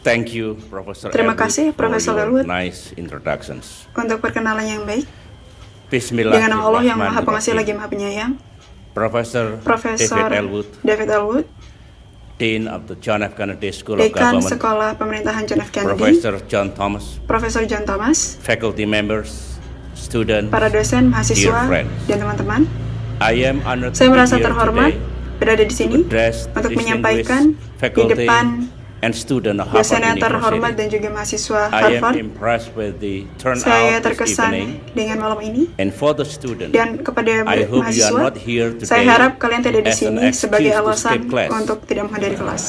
Thank you, Professor Terima Elwood, kasih, for Profesor your Elwood, nice introductions. untuk perkenalan yang baik. Dengan nama Allah yang Maha Pengasih lagi Maha Penyayang. Professor Profesor David Elwood, Dean of the John F. Kennedy School of Dekan Government, Sekolah Pemerintahan John F. Kennedy, Professor John Thomas, Profesor John Thomas, faculty members, students, para dosen, dear mahasiswa, friends. dan teman-teman. I am honored to Saya be merasa here terhormat today berada di sini to address the untuk menyampaikan distinguished di faculty depan and student of dosen Harvard yang terhormat dan University. juga mahasiswa I am Harvard. impressed with the Saya turnout this terkesan evening, dengan malam ini, and for the student, dan kepada I hope you are mahasiswa, not here saya today harap kalian tidak di as an sini sebagai excuse to alasan skip class. untuk tidak menghadiri kelas.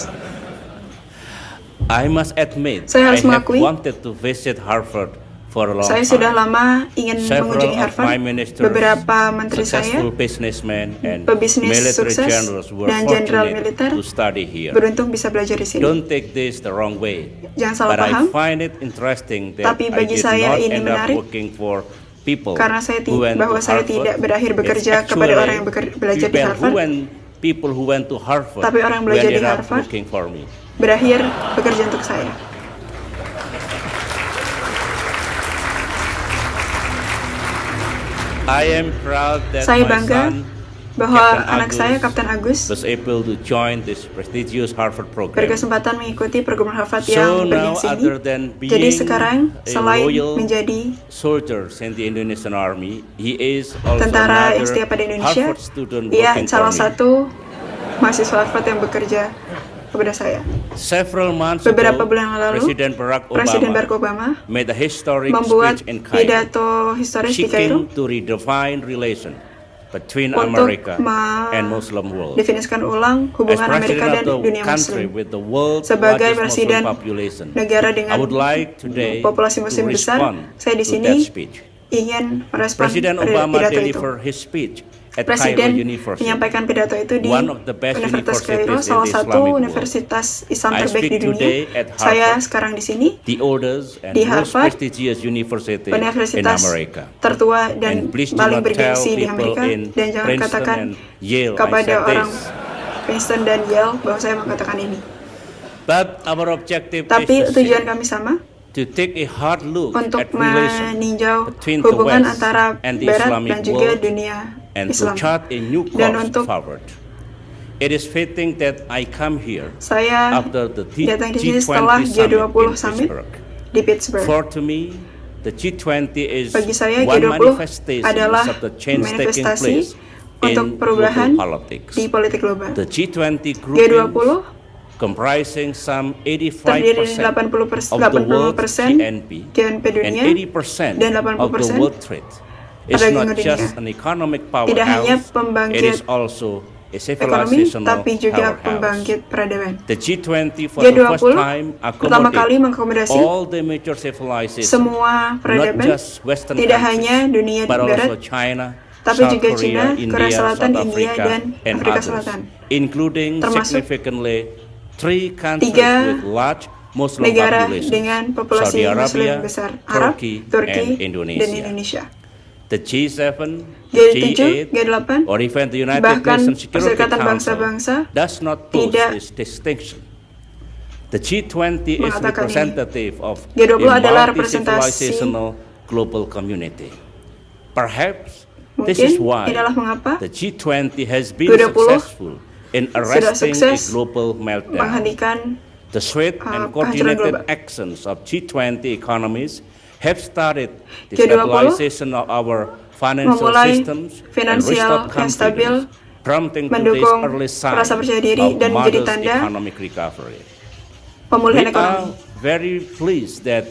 I must admit, Saya I harus have mengakui, wanted to visit Harvard for a long saya time. sudah lama ingin Several mengunjungi of Harvard. my ministers, Beberapa menteri saya, successful businessmen, and pebisnis military sukses, generals were dan jenderal fortunate militer to study here. beruntung bisa belajar di sini. Don't take this the wrong way, Jangan salah but I paham, find it interesting that tapi I bagi did saya not ini end up menarik working for people karena saya who went bahwa to saya Harvard. tidak berakhir It's bekerja kepada orang yang belajar di Harvard, people who went to Harvard tapi orang yang who belajar di ended up Harvard working for me. berakhir bekerja untuk saya. I am proud that Saya my bangga son, bahwa Captain anak saya, Agus, Kapten Agus, was able to join this prestigious Harvard program. berkesempatan mengikuti program Harvard So yang now, bergengsi other ini. than Jadi being sekarang, a selain loyal menjadi soldiers in the Indonesian Army, he is also tentara yang another setia pada Indonesia, Harvard student ia working salah for me. satu mahasiswa Harvard yang bekerja kepada saya. Several months Beberapa ago, bulan lalu, Presiden Barack Obama Obama made a historic membuat speech in Cairo, pidato historis di Kairo seeking to redefine relation between untuk America and Muslim world. mendefinisikan ulang As hubungan Amerika president dan of the dunia country Muslim. with the world's Sebagai largest presiden Muslim population, negara dengan I would like today populasi to Muslim besar, respond saya di to sini that speech. ingin merespon President Obama pidato itu. delivered his speech at Cairo Presiden University, menyampaikan pidato itu di one of the best Universitas Kairo, universities in salah the satu Islamic world. universitas Islam I terbaik speak di dunia. today at Saya Harvard, sekarang di sini, the oldest and di most Harvard, prestigious university in universitas America. tertua dan And please do paling not tell bergengsi di people Amerika, in dan jangan Princeton katakan and Yale I kepada said orang this. Princeton dan Yale bahwa saya mengatakan ini. But our objective Tapi is to tujuan kami sama, to take a hard look untuk at relation meninjau between the hubungan West antara and the Barat Islamic dan juga world dunia and to Islam. chart a new Dan course untuk forward. It is fitting that I come here saya after the datang di sini setelah G20 G20 summit Summit in Pittsburgh. di Pittsburgh. For to me, the G20 is Bagi saya, one G20 manifestation adalah of the change taking manifestasi place untuk in perubahan global politics. di politik global. The G20 G20 grouping comprising some terdiri dari 85% 80% of the world 80% GNP GNP and dunia 80% dan of the 80% world trade. It's perdagangan not just dunia. an economic Tidak hanya powerhouse, it pembangkit is also a ekonomi, civilizational tapi juga powerhouse. pembangkit peradaban. The G20 for the first G20 time pertama kali accommodated mengakomodasi all the major civilizations, semua not peradaban, just Western tidak countries, hanya dunia but also Barat, China, tapi South juga Korea, China, Korea India, Selatan, South India, Africa, dan and Afrika others, Selatan. including Termasuk significantly 3 countries tiga with large Muslim negara populations, dengan populasi Saudi Arabia, Muslim besar, Arab, Turkey, Turki, and Indonesia. dan Indonesia. The G7, the G7, G8, G8, or even the United bahkan Nations Security Perserikatan Council Bangsa-Bangsa does not pose tidak this distinction. The G20 is mengatakan ini. representative of G20 a adalah representasi multi-civilizational global community. Perhaps mungkin this is why inilah mengapa the G20 has been G20 successful in sudah arresting a sukses global meltdown. menghentikan The swift and kehancuran coordinated global. actions of G20 economies have started the G20 stabilization of our financial memulai systems and finansial restored yang stabil, confidence, prompting today's mendukung early sign rasa percaya diri, of dan menjadi modest tanda economic recovery. pemulihan We ekonomi. are very pleased that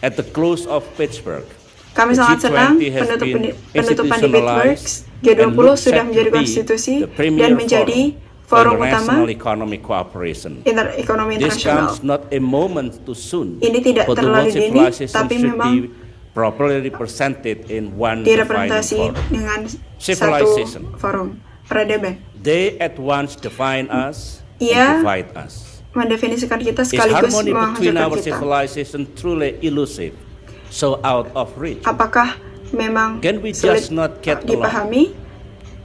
at the close of Pittsburgh, Kami the sangat senang G20 has penutupan been di Pittsburgh, institutionalized G20 and looks sudah set to menjadi be konstitusi the premier dan menjadi for forum utama international economic cooperation. ekonomi This internasional. comes not a moment too soon, Ini tidak but the terlalu world dini, civilization tapi should memang be properly represented in one defining direpresentasi forum. dengan Civilization. satu forum peradaban. They at once define us Ia and divide us. mendefinisikan kita Is sekaligus harmony between menghancurkan our kita. civilization truly elusive, so out of reach? Apakah memang Can we sulit just not get along? dipahami?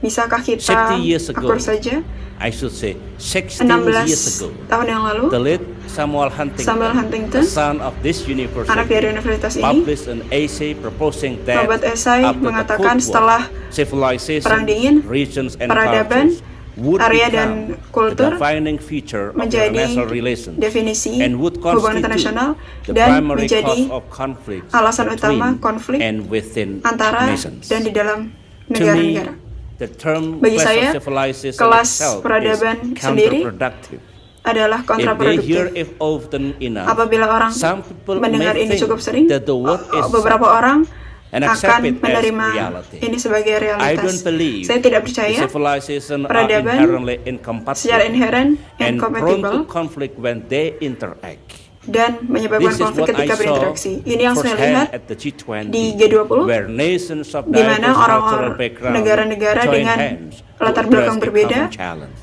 Bisakah kita 60 years ago, akur saja? I should say 16 years 16 ago, tahun yang lalu, the late Samuel Samuel Huntington, Huntington, the son of this anak university, dari universitas ini, published an essay proposing that membuat esai after the mengatakan Cold War, setelah civilization, Perang Dingin, regions and peradaban, cultures would area become dan the kultur defining feature of menjadi international relations definisi and would hubungan constitute internasional the dan primary menjadi cause of conflict alasan utama between konflik and within antara nations. dan di dalam To me, negara-negara. the term Bagi class saya, of civilization kelas itself peradaban is sendiri counterproductive. Adalah If they hear kontraproduktif. it often enough, Apabila orang some people mendengar may ini think cukup sering, that the word is beberapa orang and accept akan it as menerima reality. ini sebagai I don't realitas. believe Saya tidak the percaya civilization are peradaban inherently secara incompatible inheren and prone to incompatible conflict when they interact. dan menyebabkan This is konflik what I ketika saw berinteraksi. Ini yang saya lihat firsthand at the G20, di G20, where nations of di mana diverse orang-orang cultural background negara-negara join dengan hands to latar address belakang a berbeda common challenge.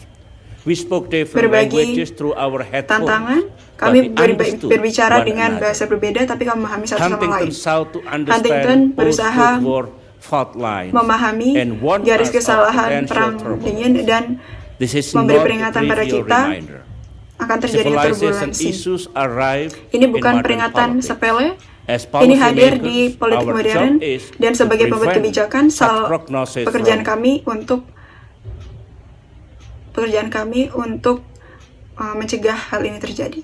We spoke different berbagi languages through our tantangan. headphones, Kami but we understood berbicara one dengan another. bahasa berbeda, tapi kami memahami satu sama Huntington lain. sought to Huntington understand berusaha post-war fault lines memahami and warn garis us of kesalahan potential perang trouble. dingin dan This is memberi not a peringatan pada trivial kita reminder. akan terjadinya Civilization turbulensi. issues arrive Ini in bukan modern peringatan politics. sepele. As Ini hadir policymakers, di politik our modern job is dan to sebagai pembuat prevent kebijakan, such prognosis pekerjaan from kami untuk mencegah hal ini terjadi.